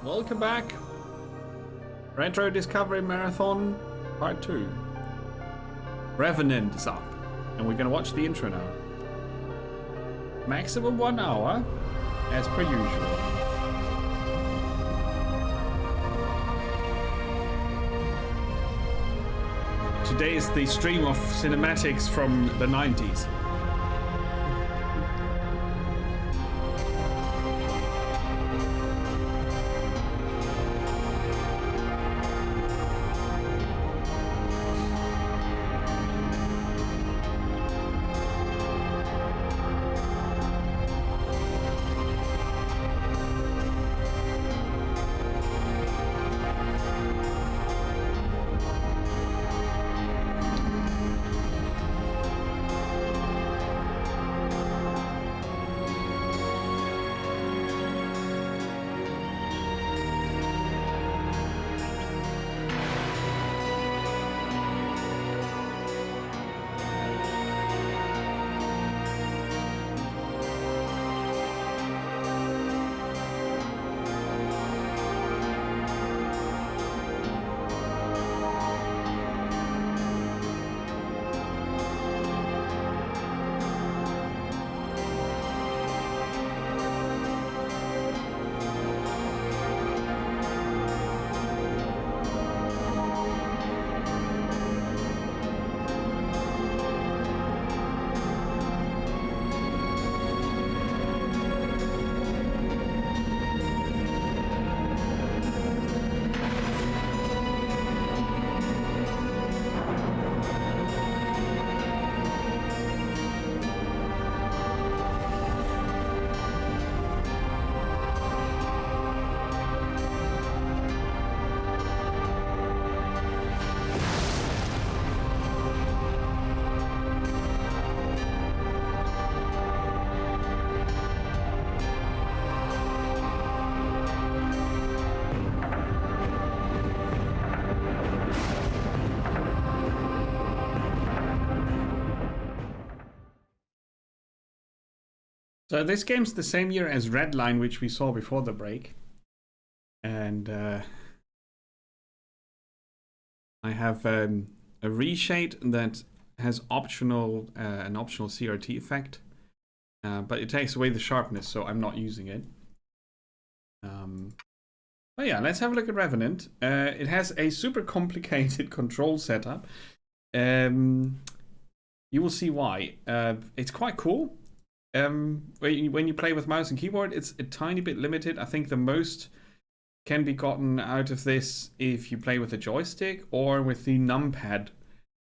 welcome back. Retro Discovery Marathon Part 2. Revenant is up, and we're gonna watch the intro now. Maximum 1 hour, as per usual. Today is the stream of cinematics from the 90s. So this game's the same year as Redline, which we saw before the break. And I have a reshade that has an optional CRT effect. But it takes away the sharpness, so I'm not using it. But yeah, let's have a look at Revenant. It has a super complicated control setup. You will see why. It's quite cool. When you play with mouse and keyboard, it's a tiny bit limited. I think the most can be gotten out of this if you play with a joystick or with the numpad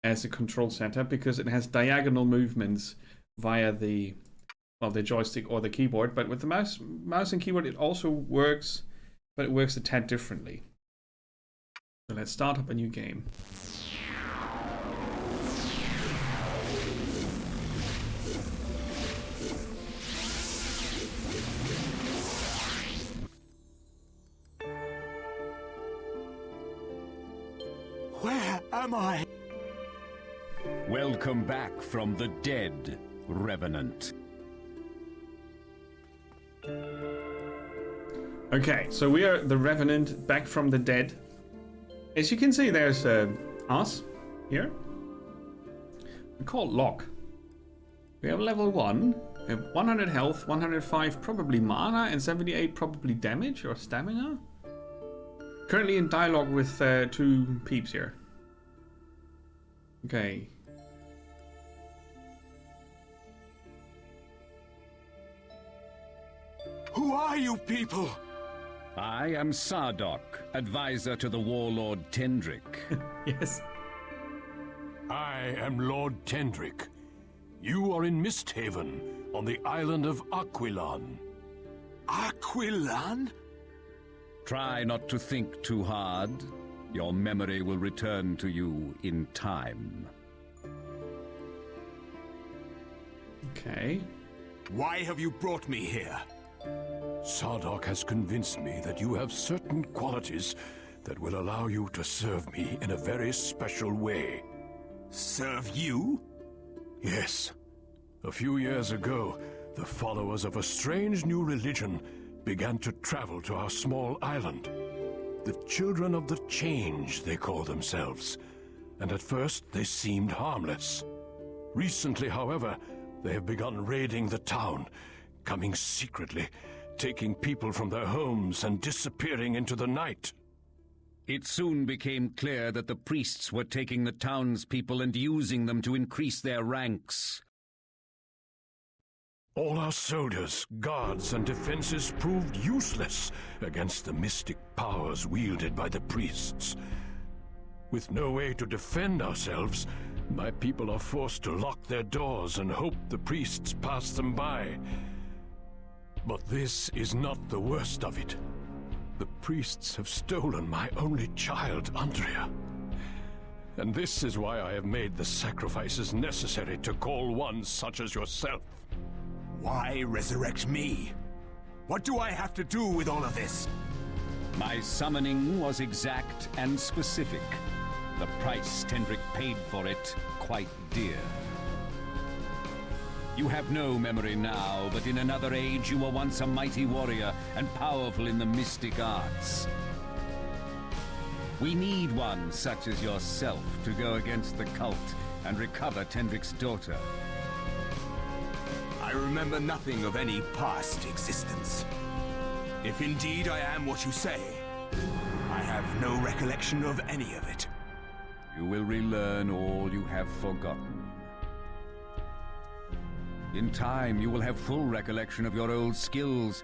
as a control setup, because it has diagonal movements via the joystick or the keyboard. But with the mouse and keyboard, it also works, but it works a tad differently. So let's start up a new game. Where am I? Welcome back from the dead, Revenant. Okay, so we are the Revenant back from the dead. As you can see, there's us here. We call it Locke. We have level 1. We have 100 health, 105 probably mana, and 78 probably damage or stamina. Currently in dialogue with 2 peeps here. Okay. Who are you people? I am Sardok, advisor to the warlord Tendrick. Yes. I am Lord Tendrick. You are in Misthaven, on the island of Aquilan. Aquilan? Try not to think too hard. Your memory will return to you in time. Okay. Why have you brought me here? Sardok has convinced me that you have certain qualities that will allow you to serve me in a very special way. Serve you? Yes. A few years ago, the followers of a strange new religion began to travel to our small island. The Children of the Change, they call themselves. And at first, they seemed harmless. Recently, however, they have begun raiding the town, coming secretly, taking people from their homes and disappearing into the night. It soon became clear that the priests were taking the townspeople and using them to increase their ranks. All our soldiers, guards, and defenses proved useless against the mystic powers wielded by the priests. With no way to defend ourselves, my people are forced to lock their doors and hope the priests pass them by. But this is not the worst of it. The priests have stolen my only child, Andrea. And this is why I have made the sacrifices necessary to call one such as yourself. Why resurrect me? What do I have to do with all of this? My summoning was exact and specific. The price Tendrick paid for it, quite dear. You have no memory now, but in another age you were once a mighty warrior and powerful in the mystic arts. We need one such as yourself to go against the cult and recover Tendrick's daughter. I remember nothing of any past existence. If indeed I am what you say, I have no recollection of any of it. You will relearn all you have forgotten. In time, you will have full recollection of your old skills,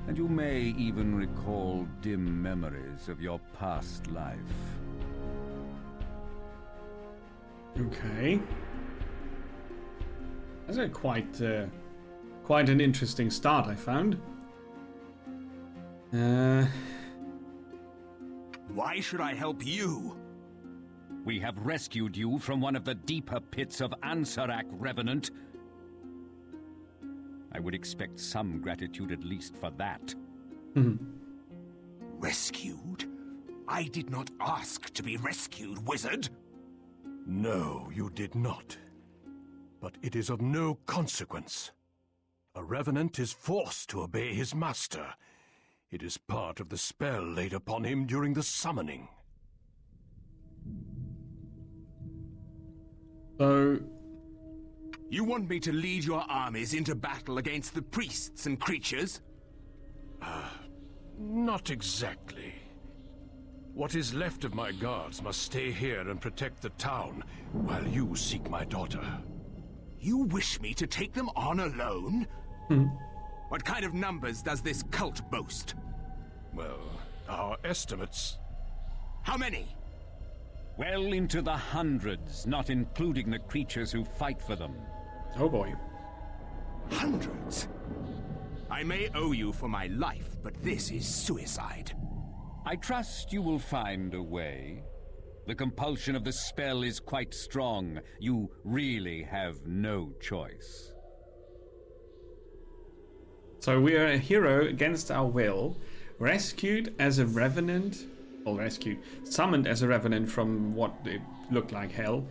and you may even recall dim memories of your past life. Okay. That's a quite an interesting start, I found. Why should I help you? We have rescued you from one of the deeper pits of Ansarak, Revenant. I would expect some gratitude at least for that. Rescued? I did not ask to be rescued, wizard. No, you did not. But it is of no consequence. A Revenant is forced to obey his master. It is part of the spell laid upon him during the summoning. So, You want me to lead your armies into battle against the priests and creatures? Not exactly. What is left of my guards must stay here and protect the town, while you seek my daughter. You wish me to take them on alone? What kind of numbers does this cult boast? Well, our estimates... How many? Well into the hundreds, not including the creatures who fight for them. oh boy. Hundreds? I may owe you for my life, but this is suicide. I trust you will find a way. The compulsion of the spell is quite strong. You really have no choice. So we are a hero against our will, rescued as a revenant, well, rescued, summoned as a revenant from what it looked like hell.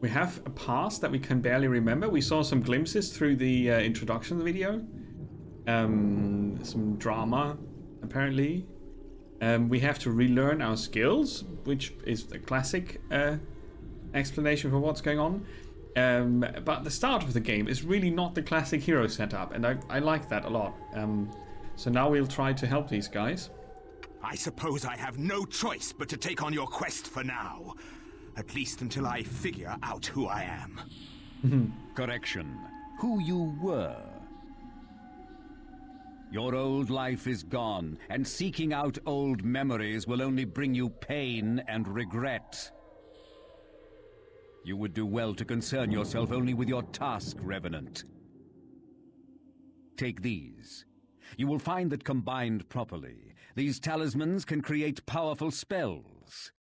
We have a past that we can barely remember. We saw some glimpses through the introduction video. Some drama, apparently. We have to relearn our skills, which is the classic explanation for what's going on. But the start of the game is really not the classic hero setup, and I like that a lot. So now we'll try to help these guys. I suppose I have no choice but to take on your quest for now. At least until I figure out who I am. Correction. Who you were. Your old life is gone, and seeking out old memories will only bring you pain and regret. You would do well to concern yourself only with your task, Revenant. Take these. You will find that combined properly, these talismans can create powerful spells.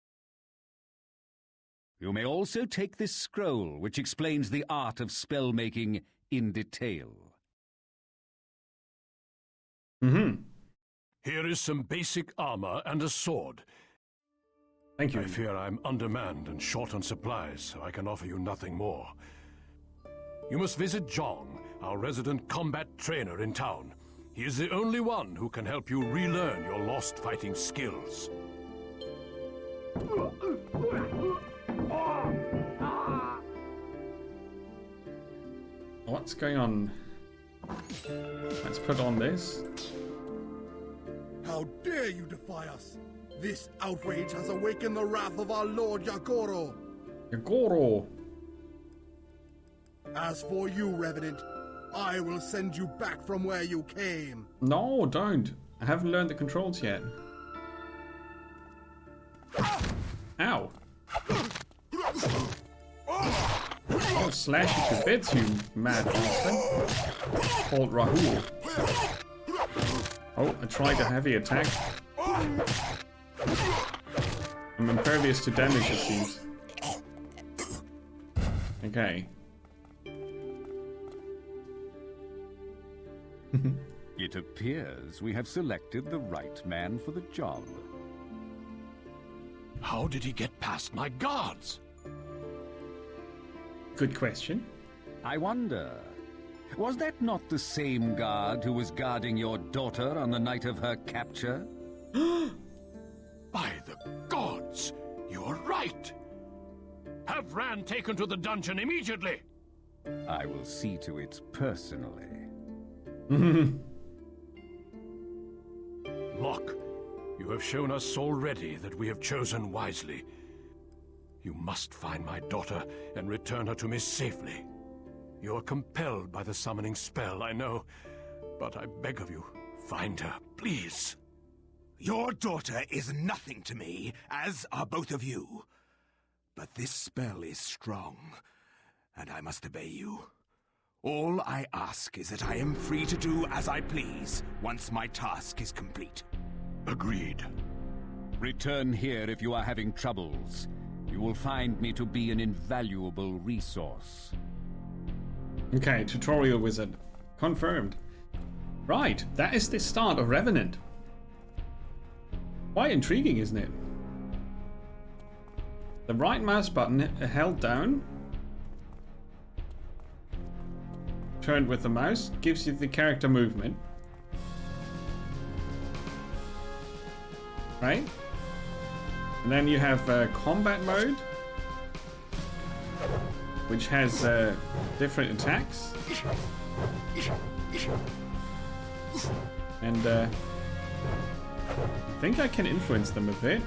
You may also take this scroll, which explains the art of spell-making in detail. Here is some basic armor and a sword. Thank you. I fear I'm undermanned and short on supplies, so I can offer you nothing more. You must visit Zhong our resident combat trainer in town. He is the only one who can help you relearn your lost fighting skills. What's going on? Let's put on this. How dare you defy us? This outrage has awakened the wrath of our Lord Yagoro. Yagoro! As for you, Revenant, I will send you back from where you came. No, don't. I haven't learned the controls yet. Ow. I'll slash you to bits, you mad bastard. Called Rahul. Oh, I tried a heavy attack. I'm impervious to damage, it seems. Okay. It appears we have selected the right man for the job. How did he get past my guards? Good question. I wonder, was that not the same guard who was guarding your daughter on the night of her capture? By the gods, you're right. Have Rand taken to the dungeon immediately. I will see to it personally. Locke, you have shown us already that we have chosen wisely. You must find my daughter and return her to me safely. You are compelled by the summoning spell, I know, but I beg of you, find her, please. Your daughter is nothing to me, as are both of you. But this spell is strong, and I must obey you. All I ask is that I am free to do as I please once my task is complete. Agreed. Return here if you are having troubles. You will find me to be an invaluable resource. Okay, tutorial wizard. Confirmed. Right, that is the start of Revenant. Quite intriguing, isn't it? The right mouse button held down, turned with the mouse, gives you the character movement. Right? And then you have combat mode, which has different attacks. And I think I can influence them a bit.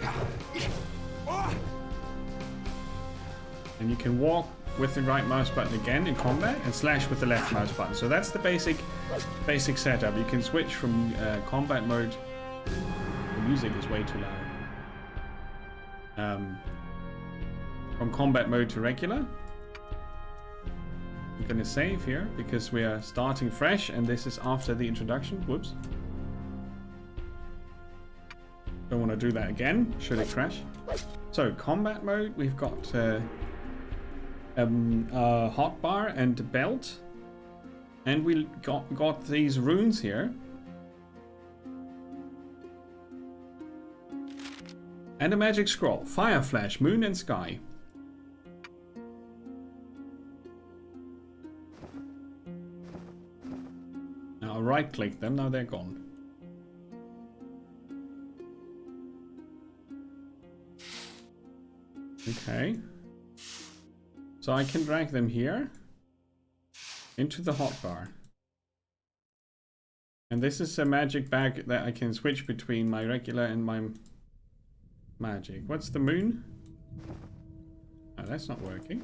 And you can walk with the right mouse button again in combat and slash with the left mouse button. So that's the basic setup. You can switch from combat mode. The music is way too loud. From combat mode to regular. I'm gonna save here because we are starting fresh and this is after the introduction. Whoops. Don't want to do that again. Should it crash? So combat mode, we've got hotbar and belt, and we got these runes here, and a magic scroll, fire flash, moon and sky. Now I'll right click them, now they're gone. Okay. So I can drag them here into the hotbar. And this is a magic bag that I can switch between my regular and my magic. What's the moon? Oh, that's not working.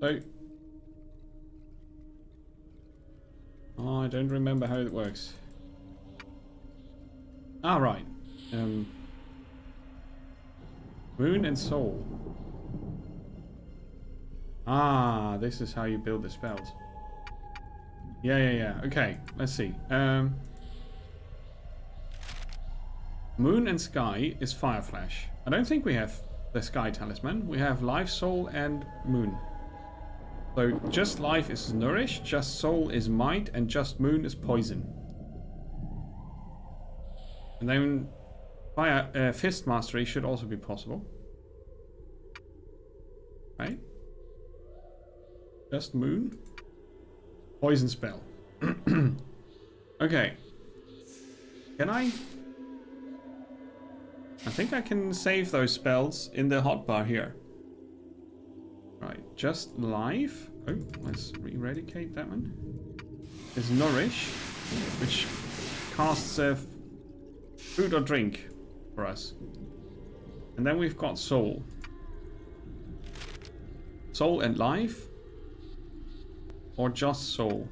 So... oh, I don't remember how it works. Ah, right. Moon and soul. Ah, this is how you build the spells. Yeah. Okay, let's see. Moon and sky is fire flash. I don't think we have the sky talisman. We have life, soul, and moon. So just life is nourish, just soul is might, and just moon is poison. And then fire fist mastery should also be possible. Right? Just moon. Poison spell. Okay. Can I think I can save those spells in the hotbar here. Right, just life. Oh, let's eradicate that one. There's Nourish, which casts food or drink for us. And then we've got Soul. Soul and Life. Or just Soul.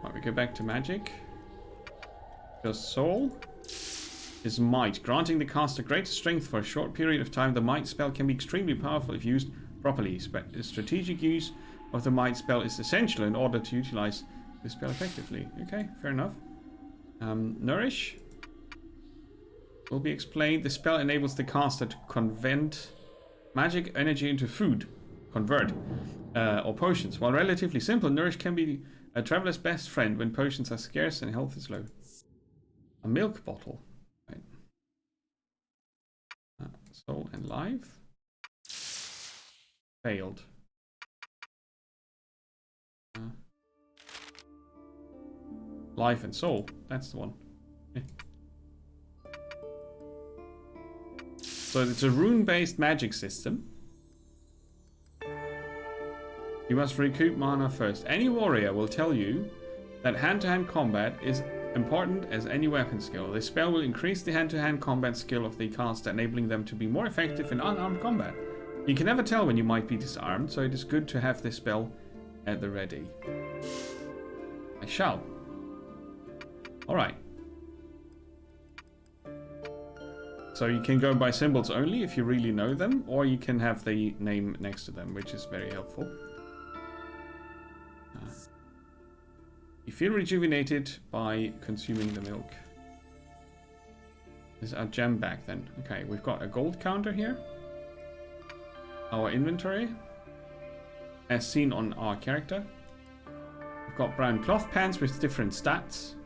Right, we go back to magic. Just Soul is Might. Granting the caster greater strength for a short period of time, the Might spell can be extremely powerful if used properly. Strategic use of the Might spell is essential in order to utilize the spell effectively. Okay, fair enough. Nourish will be explained. The spell enables the caster to convert magic energy into food. Or potions. While relatively simple, Nourish can be a traveler's best friend when potions are scarce and health is low. A milk bottle. Right. Soul and Life. Failed. Life and Soul. That's the one. Okay. So it's a rune-based magic system. You must recoup mana first. Any warrior will tell you that hand-to-hand combat is important as any weapon skill. This spell will increase the hand-to-hand combat skill of the caster, enabling them to be more effective in unarmed combat. You can never tell when you might be disarmed, so it is good to have this spell at the ready. I shall. Alright. So you can go by symbols only if you really know them, or you can have the name next to them, which is very helpful. You feel rejuvenated by consuming the milk. This is our gem bag then. Okay, we've got a gold counter here. Our inventory, as seen on our character. We've got brown cloth pants with different stats.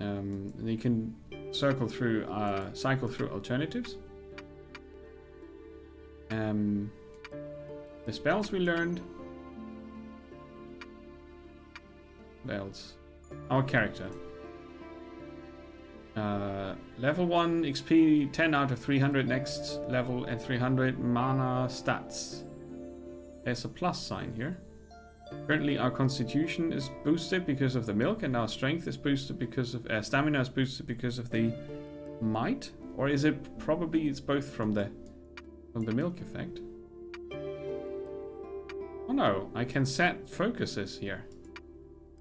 And you can cycle through alternatives. The spells we learned. Bells. Our character. Level 1 XP 10 out of 300, next level at 300 mana stats. There's a plus sign here. Currently our constitution is boosted because of the milk, and our strength is boosted because of stamina is boosted because of the might, or is it probably it's both from the milk effect? Oh no, I can set focuses here.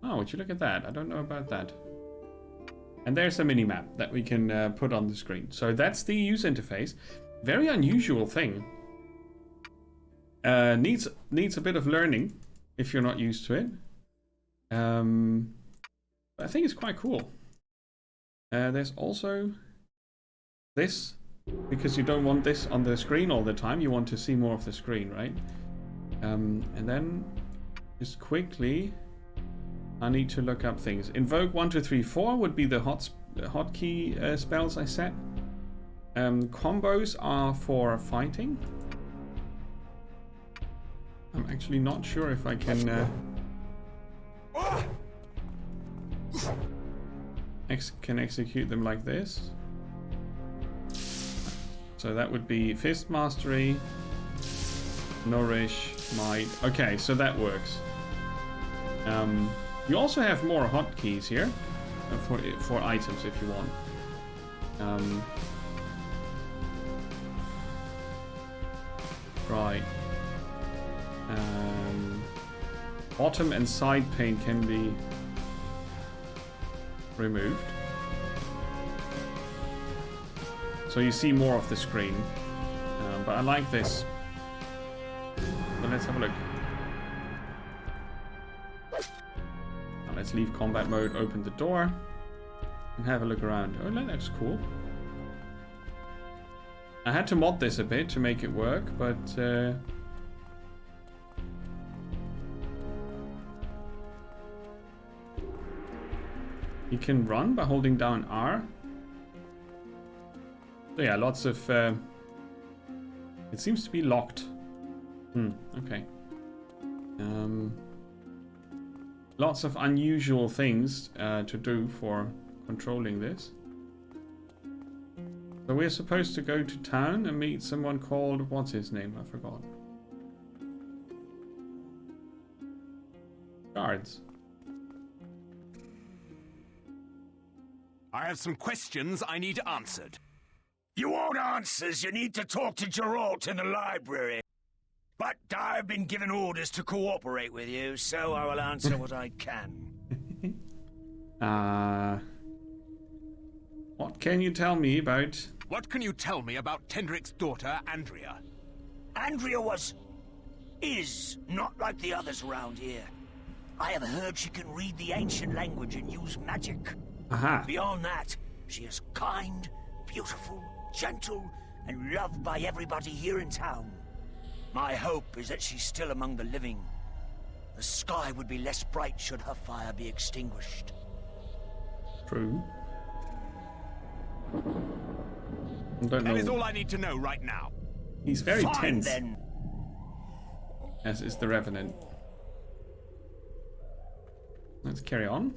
Oh, would you look at that? I don't know about that. And there's a mini-map that we can put on the screen. So that's the user interface. Very unusual thing. Needs a bit of learning if you're not used to it. I think it's quite cool. There's also this, because you don't want this on the screen all the time. You want to see more of the screen, right? And then just quickly, I need to look up things. Invoke 1, 2, 3, 4 would be the hotkey spells I set. Combos are for fighting. I'm actually not sure if I can execute them like this. So that would be Fist Mastery, Nourish, Might. Okay, so that works. You also have more hotkeys here for items if you want. Right. Bottom and side pane can be removed. So you see more of the screen. But I like this. So let's have a look. Now let's leave combat mode, open the door, and have a look around. Oh, that's cool. I had to mod this a bit to make it work, but you can run by holding down R. So yeah, lots of... it seems to be locked. Okay. lots of unusual things to do for controlling this. So we're supposed to go to town and meet someone called... What's his name? I forgot. Guards. I have some questions I need answered. You want answers, you need to talk to Geralt in the library. But I've been given orders to cooperate with you, so I will answer what I can. What can you tell me about... What can you tell me about Tendrick's daughter, Andrea? Andrea is not like the others around here. I have heard she can read the ancient language and use magic. Aha. Beyond that, she is kind, beautiful, gentle, and loved by everybody here in town. My hope is that she's still among the living. The sky would be less bright should her fire be extinguished. True. I don't know. That is all I need to know right now. He's very Fine, tense. then. As is the Revenant. Let's carry on.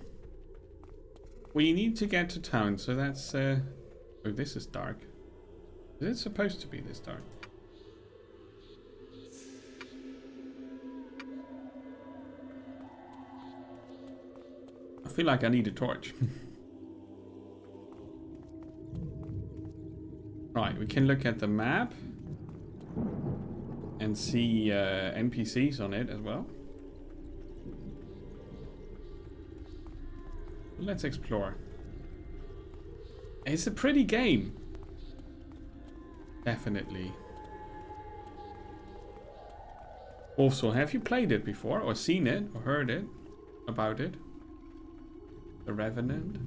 We need to get to town, so that's... Oh, this is dark. Is it supposed to be this dark? I feel like I need a torch. Right, we can look at the map and see NPCs on it as well. Let's explore. It's a pretty game. Definitely. Also, have you played it before, or seen it, or heard it about it? The Revenant.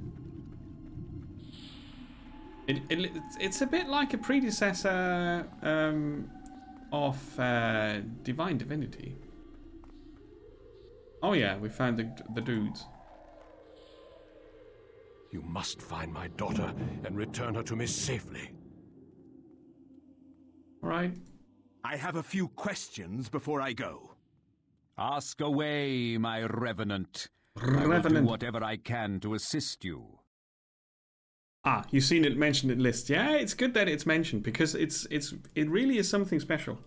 It's a bit like a predecessor of Divine Divinity. Oh yeah, we found the dudes. You must find my daughter and return her to me safely. All right. I have a few questions before I go. Ask away, my Revenant. I will do whatever I can to assist you. Ah, you've seen it mentioned in list. Yeah, it's good that it's mentioned because it really is something special.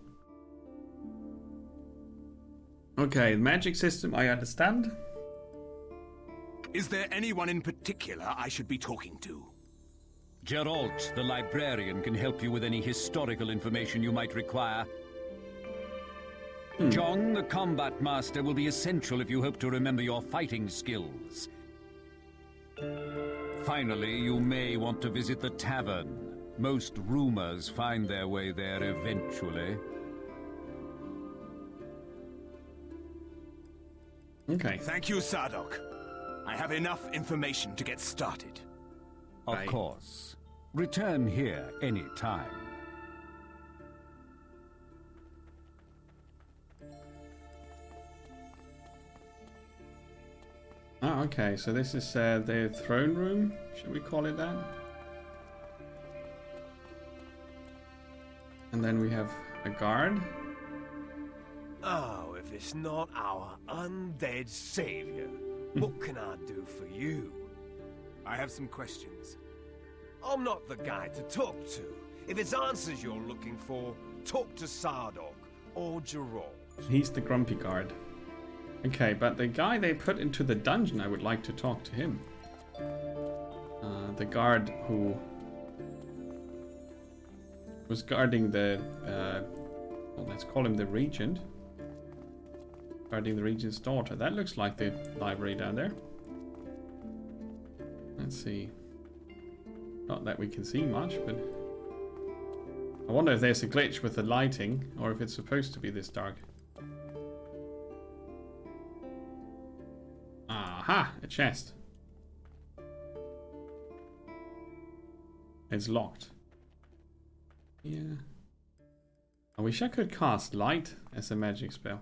Okay, the magic system, I understand. Is there anyone in particular I should be talking to? Geralt, the librarian, can help you with any historical information you might require. Jong, the combat master, will be essential if you hope to remember your fighting skills. Finally, you may want to visit the tavern. Most rumors find their way there eventually. Okay. Thank you, Sardok. I have enough information to get started. Of Right. course. Return here any time. Ah, okay, so this is the throne room, should we call it that? And then we have a guard. Oh, if it's not our undead savior, what can I do for you? I have some questions. I'm not the guy to talk to. If it's answers you're looking for, talk to Sardok or Geralt. He's the grumpy guard. Okay, but the guy they put into the dungeon, I would like to talk to him. The guard who was guarding the, well, let's call him the regent. Guarding the regent's daughter. That looks like the library down there. Let's see. Not that we can see much, but I wonder if there's a glitch with the lighting, or if it's supposed to be this dark. Aha! A chest. It's locked. Yeah. I wish I could cast light as a magic spell.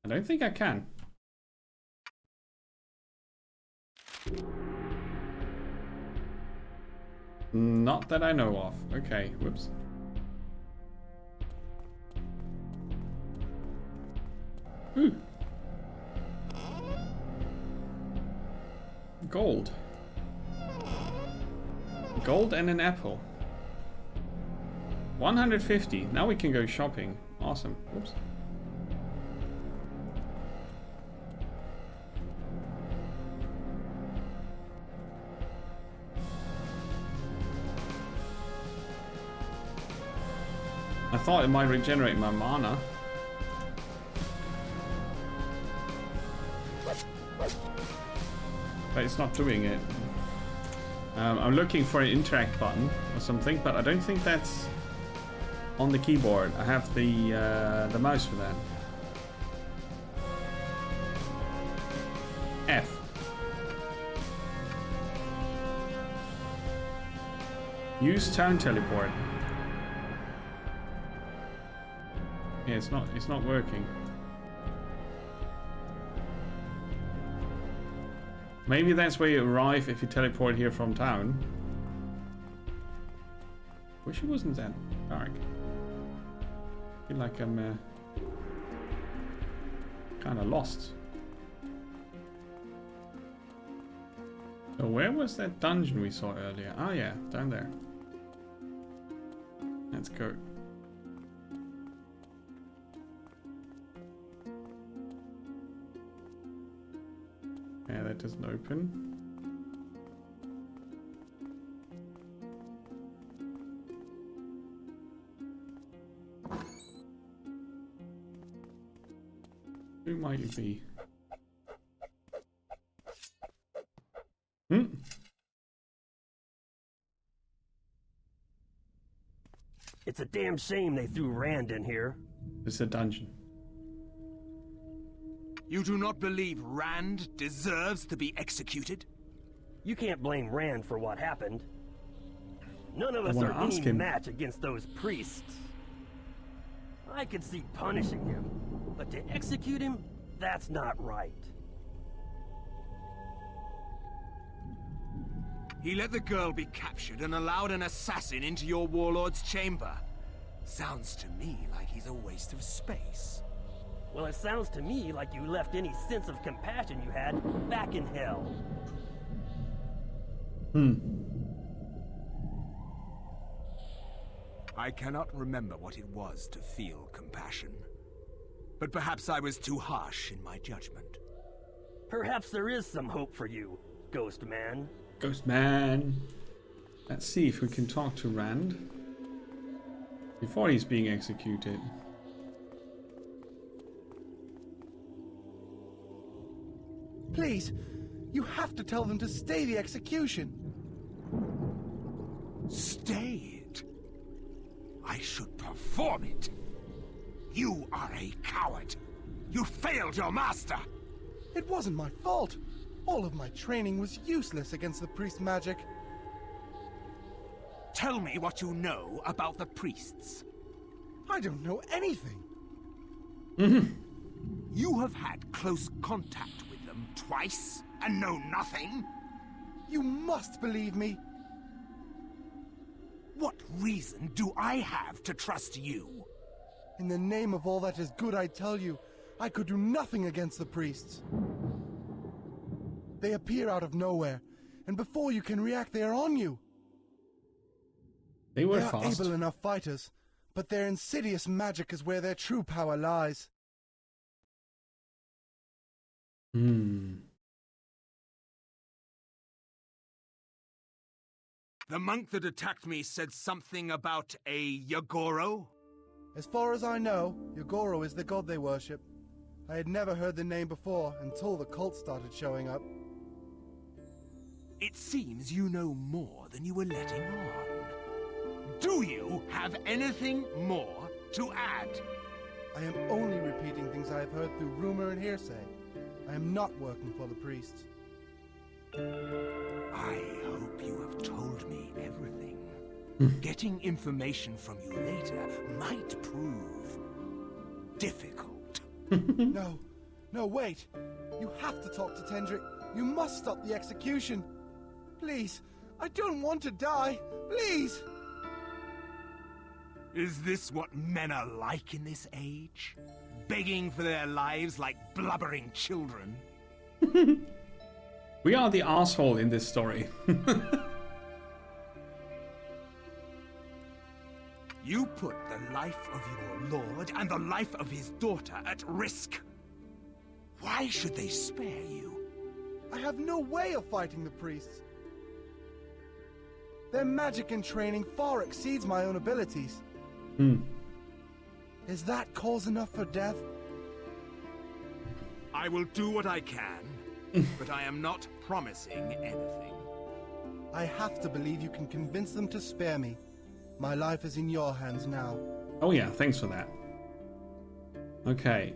I don't think I can. Not that I know of. Okay, whoops. Ooh. Gold. Gold and an apple. 150. Now we can go shopping. Awesome. Oops. I thought it might regenerate my mana. But it's not doing it. I'm looking for an interact button or something, but I don't think that's on the keyboard. I have the mouse for that. F. Use town teleport. Yeah, it's not working. Maybe that's where you arrive if you teleport here from town. Wish it wasn't that dark. I feel like I'm kind of lost. So where was that dungeon we saw earlier? Oh yeah, down there. Let's go. Yeah, that doesn't open. Who might it be? Hmm? It's a damn shame they threw Rand in here. It's a dungeon. You do not believe Rand deserves to be executed? You can't blame Rand for what happened. None of us wanna are any ask him. match against those priests. I could see punishing him, but to execute him, that's not right. He let the girl be captured and allowed an assassin into your warlord's chamber. Sounds to me like he's a waste of space. Well, it sounds to me like you left any sense of compassion you had back in hell. I cannot remember what it was to feel compassion. But perhaps I was too harsh in my judgment. Perhaps there is some hope for you, Ghost Man. Ghost Man. Let's see if we can talk to Rand before he's being executed. Please, you have to tell them to stay the execution. Stay it? I should perform it. You are a coward. You failed your master. It wasn't my fault. All of my training was useless against the priest magic. Tell me what you know about the priests. I don't know anything. You have had close contact with them twice and know nothing? You must believe me. What reason do I have to trust you? In the name of all that is good, I tell you, I could do nothing against the priests. They appear out of nowhere, and before you can react, they are on you. They were They are fast. able enough fighters, but their insidious magic is where their true power lies. The monk that attacked me said something about a Yagoro? As far as I know, Yagoro is the god they worship. I had never heard the name before until the cult started showing up. It seems you know more than you were letting on. Do you have anything more to add? I am only repeating things I have heard through rumor and hearsay. I am not working for the priests. I hope you have told me everything. Getting information from you later might prove difficult. No, wait. You have to talk to Tendrick. You must stop the execution. Please, I don't want to die. Please. Is this what men are like in this age? Begging for their lives like blubbering children? We are the asshole in this story. You put the life of your lord and the life of his daughter at risk. Why should they spare you? I have no way of fighting the priests. Their magic and training far exceeds my own abilities. Is that cause enough for death? I will do what I can, but I am not promising anything. I have to believe you can convince them to spare me. My life is in your hands now. Oh yeah, thanks for that. Okay,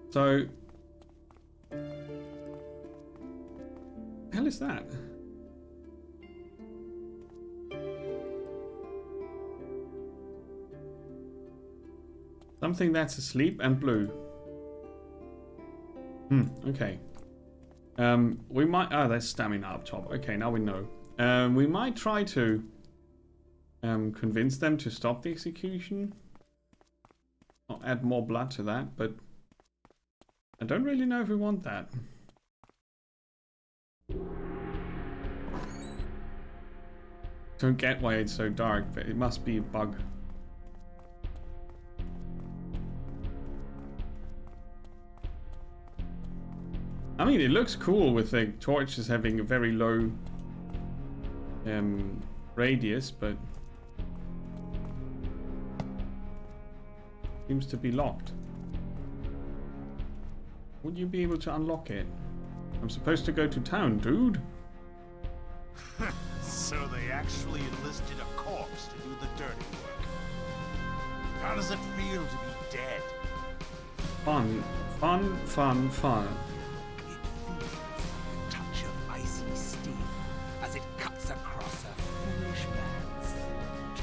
so... hell is that? Something that's asleep and blue. Okay. We might... oh, there's stamina up top. Okay, now we know. We might try to... convince them to stop the execution. I'll add more blood to that, but I don't really know if we want that. Don't get why it's so dark, but it must be a bug. I mean, it looks cool with the torches having a very low radius, but seems to be locked. Would you be able to unlock it? I'm supposed to go to town, dude. So they actually enlisted a corpse to do the dirty work. How does it feel to be dead? Fun, fun, fun, fun. It feels like a touch of icy steam as it cuts across a foolish man's throat.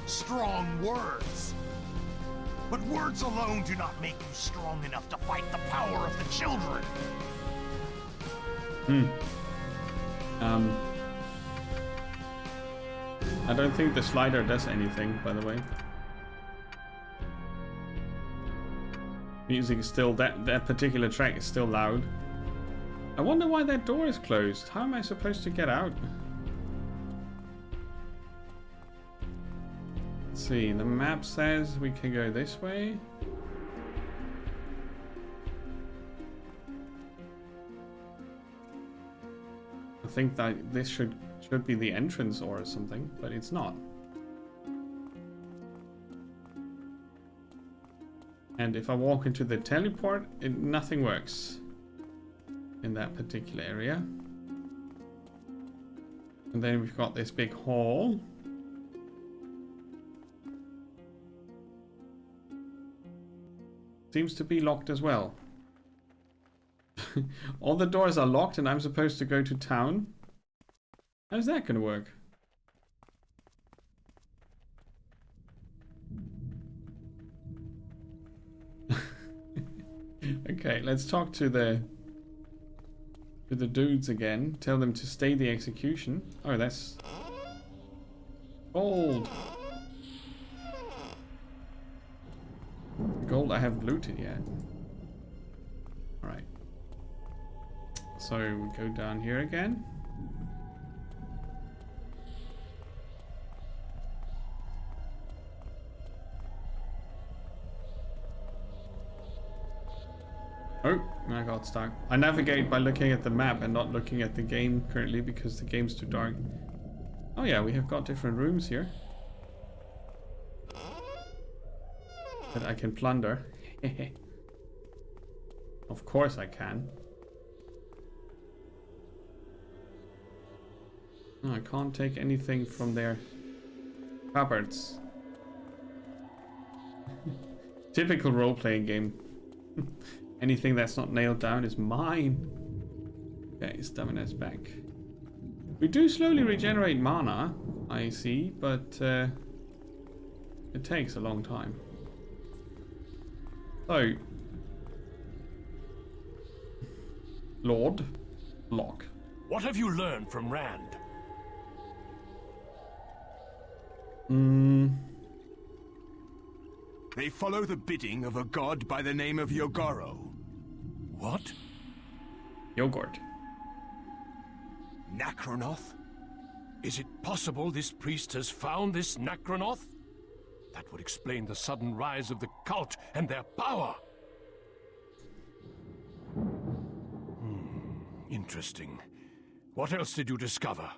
Strong words. But words alone do not make you strong enough to fight the power of the children. I don't think the slider does anything, by the way. Music is still... that particular track is still loud. I wonder why that door is closed. How am I supposed to get out? Let's see, the map says we can go this way. I think that this should be the entrance or something, but it's not. And if I walk into the teleport, nothing works in that particular area. And then we've got this big hall. Seems to be locked as well. All the doors are locked and I'm supposed to go to town. How's that gonna work? Okay, let's talk to the dudes again. Tell them to stay the execution. Oh, that's gold. Gold I haven't looted yet. Alright. So we go down here again. Oh, I got stuck. I navigate by looking at the map and not looking at the game currently because the game's too dark. Oh yeah, we have got different rooms here that I can plunder. Of course I can. No, I can't take anything from their cupboards. Typical role-playing game. Anything that's not nailed down is mine. Okay, stamina's back. We do slowly regenerate mana, I see, but it takes a long time. So, Lord, lock. What have you learned from Rand? They follow the bidding of a god by the name of Yogoro. What? Yogurt. Necronoth? Is it possible this priest has found this Necronoth? That would explain the sudden rise of the cult and their power. Interesting. What else did you discover?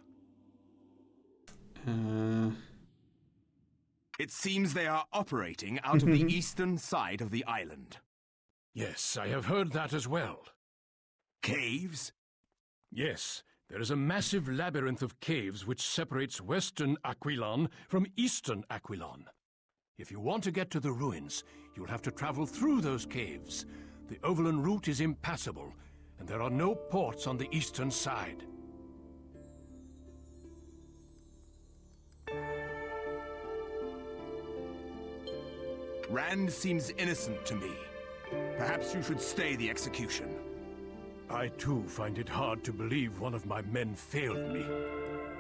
It seems they are operating out of the eastern side of the island. Yes, I have heard that as well. Caves? Yes, there is a massive labyrinth of caves which separates western Aquilon from eastern Aquilon. If you want to get to the ruins, you'll have to travel through those caves. The Overland route is impassable, and there are no ports on the eastern side. Rand seems innocent to me. Perhaps you should stay the execution. I too find it hard to believe one of my men failed me.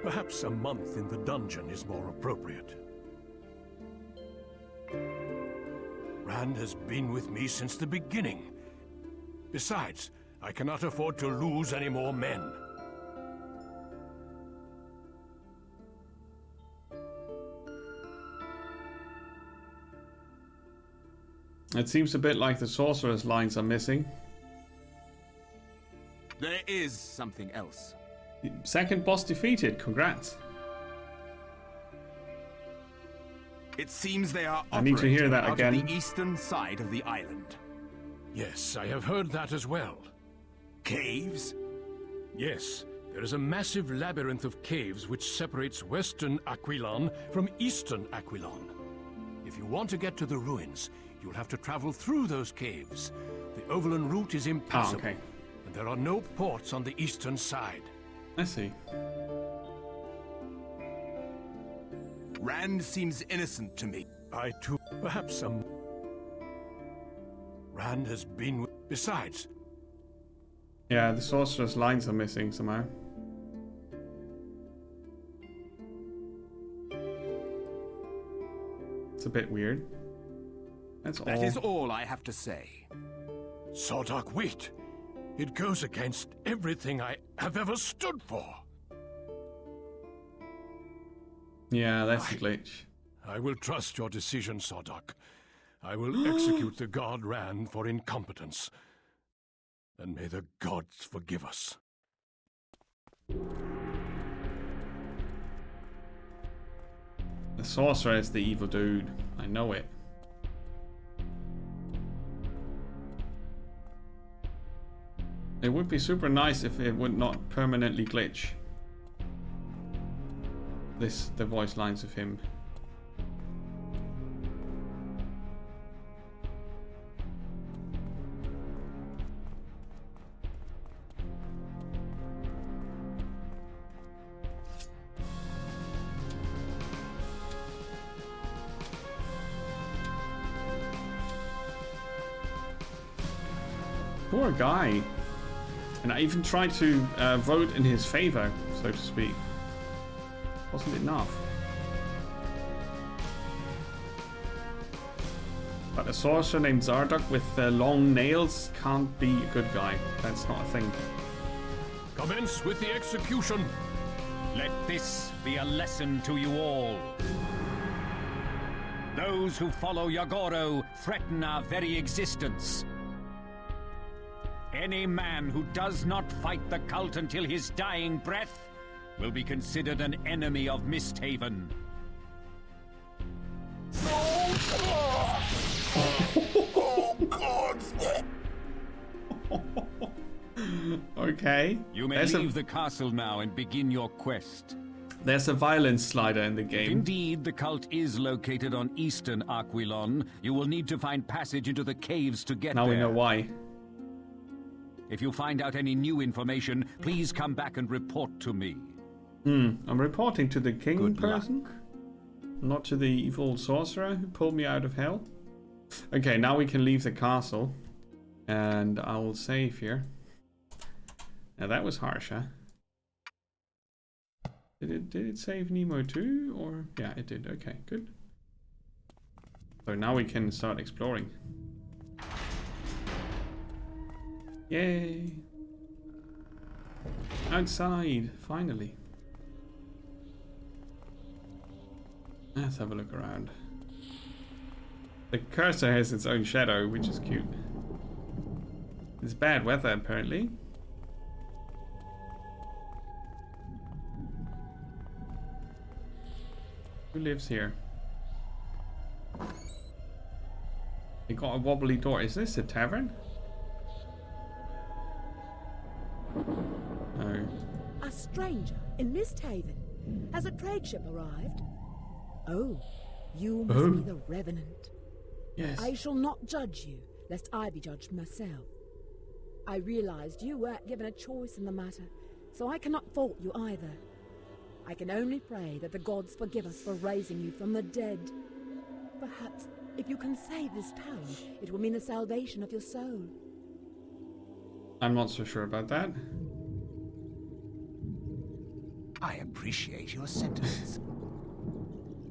Perhaps a month in the dungeon is more appropriate. Rand has been with me since the beginning. Besides, I cannot afford to lose any more men. It seems a bit like the sorcerer's lines are missing. There is something else. Second boss defeated. Congrats. It seems they are I need to hear that out again. of the eastern side of the island. Yes, I have heard that as well. Caves? Yes, there is a massive labyrinth of caves which separates western Aquilon from eastern Aquilon. If you want to get to the ruins, you'll have to travel through those caves. The Overland route is impassable, okay. and there are no ports on the eastern side. I see. Rand seems innocent to me. I too, perhaps some... Rand has been with... Besides... Yeah, the sorcerer's lines are missing somehow. It's a bit weird. That is all I have to say. Sardoc, wait! It goes against everything I have ever stood for! Yeah, that's a glitch. I will trust your decision, Sardoc. I will execute the god Rand for incompetence. And may the gods forgive us. The sorcerer is the evil dude. I know it. It would be super nice if it would not permanently glitch. The voice lines of him. Poor guy. And I even tried to vote in his favor, so to speak. Wasn't enough. But a sorcerer named Zardoc with long nails can't be a good guy. That's not a thing. Commence with the execution! Let this be a lesson to you all. Those who follow Yagoro threaten our very existence. Any man who does not fight the cult until his dying breath will be considered an enemy of Misthaven. Okay. You may leave the castle now and begin your quest. There's a violence slider in the game. If indeed the cult is located on eastern Aquilon, you will need to find passage into the caves to get Now there. we know why. If you find out any new information, please come back and report to me. I'm reporting to the king Good person, luck. not to the evil sorcerer who pulled me out of hell. Okay, now we can leave the castle. And I will save here. Now that was harsh, huh? Did it save Nemo too? Or yeah, it did. Okay, good. So now we can start exploring. Yay! Outside, finally. Let's have a look around. The cursor has its own shadow, which is cute. It's bad weather, apparently. Who lives here? They got a wobbly door. Is this a tavern? No. A stranger in Misthaven. Has a trade ship arrived? Oh, you must be the Revenant. Yes. I shall not judge you, lest I be judged myself. I realized you weren't given a choice in the matter, so I cannot fault you either. I can only pray that the gods forgive us for raising you from the dead. Perhaps, if you can save this town, it will mean the salvation of your soul. I'm not so sure about that. I appreciate your sentiments.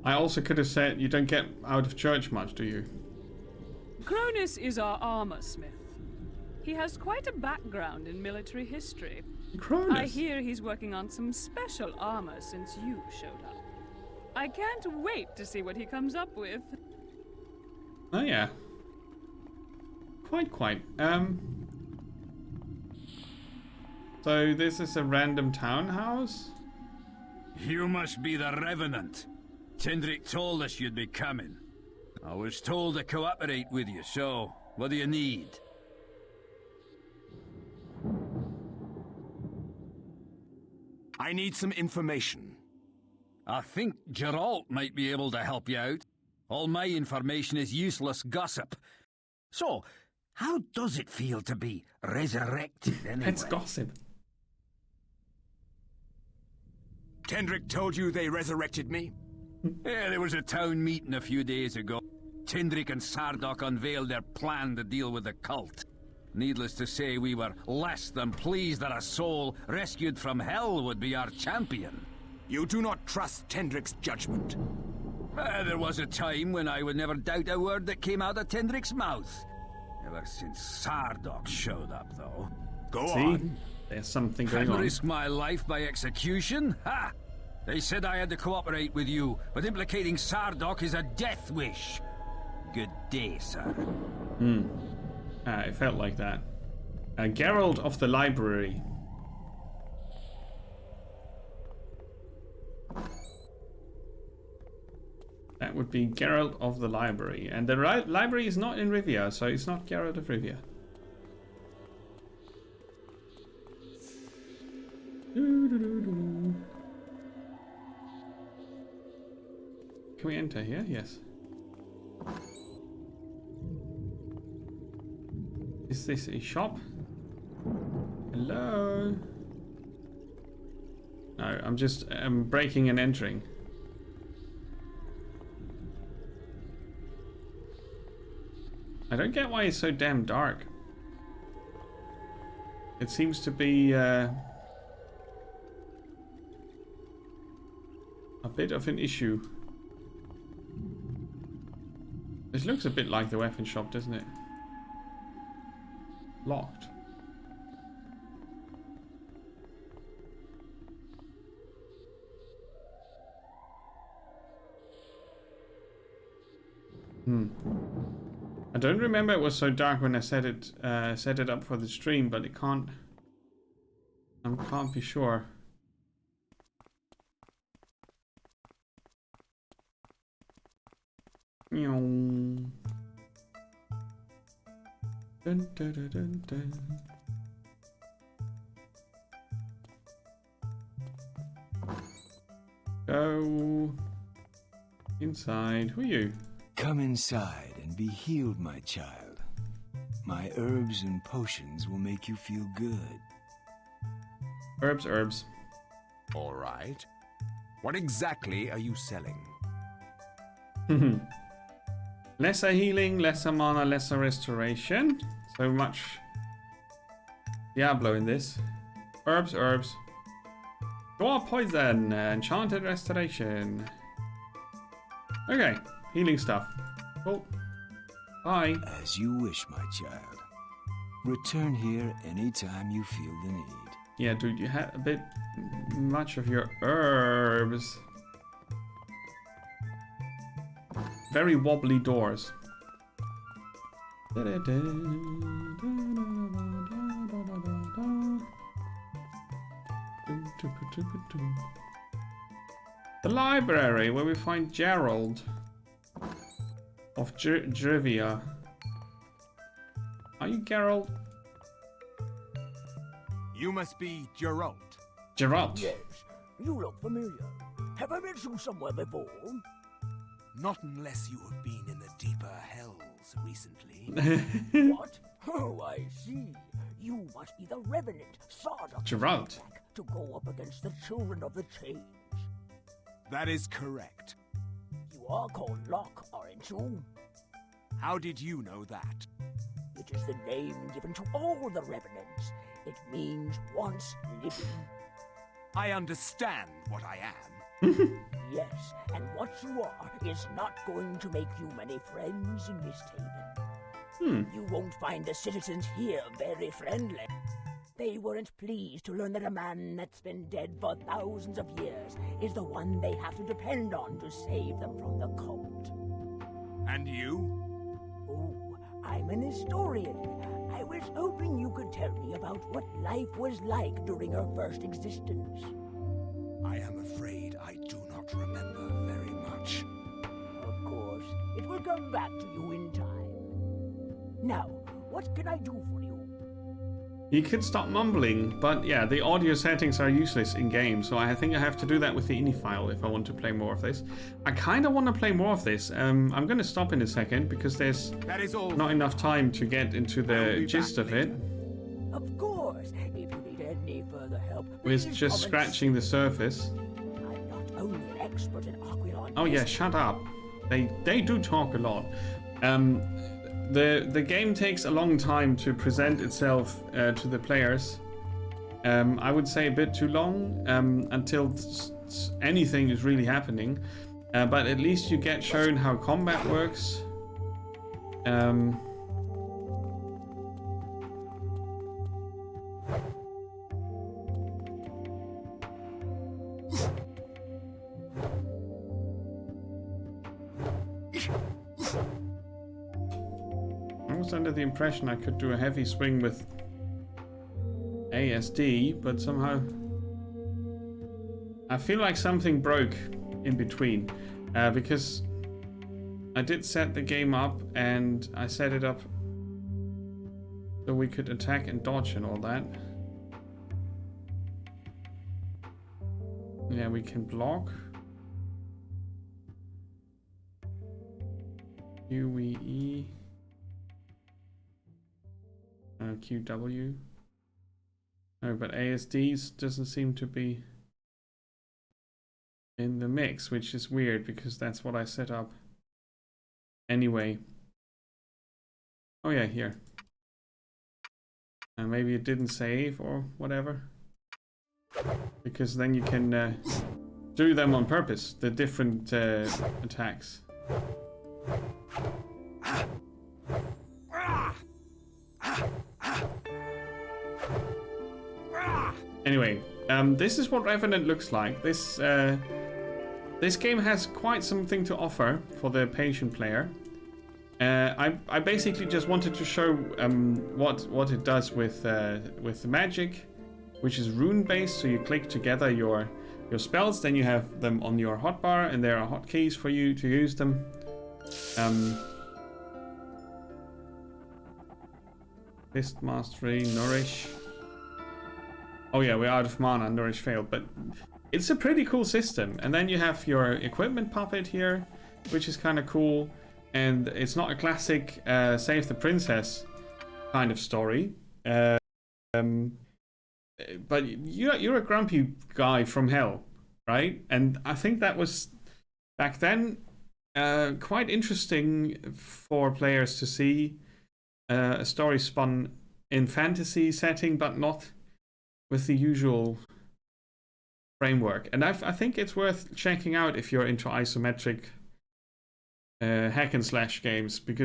I also could have said you don't get out of church much, do you? Cronus is our armor smith. He has quite a background in military history. Cronus? I hear he's working on some special armor since you showed up. I can't wait to see what he comes up with. Oh yeah. Quite. So this is a random townhouse? You must be the Revenant. Tindrick told us you'd be coming. I was told to cooperate with you, so what do you need? I need some information. I think Geralt might be able to help you out. All my information is useless gossip. So, how does it feel to be resurrected anyway? It's gossip. Tendrick told you they resurrected me? Yeah, there was a town meeting a few days ago. Tindrick and Sardok unveiled their plan to deal with the cult. Needless to say, we were less than pleased that a soul rescued from hell would be our champion. You do not trust Tendrick's judgment. There was a time when I would never doubt a word that came out of Tendrick's mouth. Ever since Sardok showed up, though. Go See? on. There's something going on. Risk my life by execution? Ha! They said I had to cooperate with you, but implicating Sardok is a death wish. Good day, sir. It felt like that. Geralt of the Library. That would be Geralt of the Library. And the library is not in Rivia, so it's not Geralt of Rivia. Can we enter here? Yes. Is this a shop? Hello? No, I'm just breaking and entering. I don't get why it's so damn dark. It seems to be a bit of an issue. This looks a bit like the weapon shop, doesn't it? Locked. I don't remember it was so dark when I set it up for the stream, but it can't. I can't be sure. Dun, dun, dun, dun, dun. Go inside. Who are you? Come inside and be healed, my child. My herbs and potions will make you feel good. Herbs. All right. What exactly are you selling? Lesser healing, lesser mana, lesser restoration. So much Diablo in this. Herbs. Draw poison, enchanted restoration. Okay, healing stuff. Cool. Bye. As you wish, my child. Return here anytime you feel the need. Yeah, dude, you had a bit much of your herbs. Very wobbly doors. The library, where we find Gerald of Drivia. Are you Gerald? You must be Geralt. Geralt. Yes, you look familiar. Have I met you somewhere before? Not unless you have been in the deeper hells recently. What? Oh, I see. You must be the Revenant, Sardok, Geralt. to go up against the Children of the Change. That is correct. You are called Locke, aren't you? How did you know that? It is the name given to all the Revenants. It means once living. I understand what I am. Yes, and what you are is not going to make you many friends in Misthaven. You won't find the citizens here very friendly. They weren't pleased to learn that a man that's been dead for thousands of years is the one they have to depend on to save them from the cult. And you? Oh, I'm an historian. I was hoping you could tell me about what life was like during her first existence. I am afraid I do not remember very much. Of course, it will come back to you in time. Now, what can I do for you? You could stop mumbling, but yeah, the audio settings are useless in game, so I think I have to do that with the INI file if I want to play more of this. I kind of want to play more of this. I'm going to stop in a second because there's not enough time to get into the gist of it. Of course, if you need any further help, We're please just come scratching the surface. I'm not only an expert in Aquilon. Oh yeah, shut up. They do talk a lot. The game takes a long time to present itself to the players. I would say a bit too long until anything is really happening. But at least you get shown how combat works. I was under the impression I could do a heavy swing with ASD, but somehow I feel like something broke in between because I did set the game up and I set it up so we could attack and dodge and all that. Yeah, we can block. QWE. QW. No, but ASDs doesn't seem to be in the mix, which is weird because that's what I set up anyway. Oh yeah, here. Maybe it didn't save or whatever. Because then you can do them on purpose, the different attacks. Anyway, this is what Revenant looks like. This game has quite something to offer for the patient player. I basically just wanted to show what it does with the magic, which is rune based. So you click together your spells, then you have them on your hotbar, and there are hotkeys for you to use them. Fist Mastery, Nourish. Oh yeah, we're out of mana, Nourish failed, but it's a pretty cool system. And then you have your equipment puppet here, which is kind of cool. And it's not a classic Save the Princess kind of story. But you're a grumpy guy from hell, right? And I think that was, back then, quite interesting for players to see a story spun in fantasy setting, but not with the usual framework. And I think it's worth checking out if you're into isometric hack and slash games, because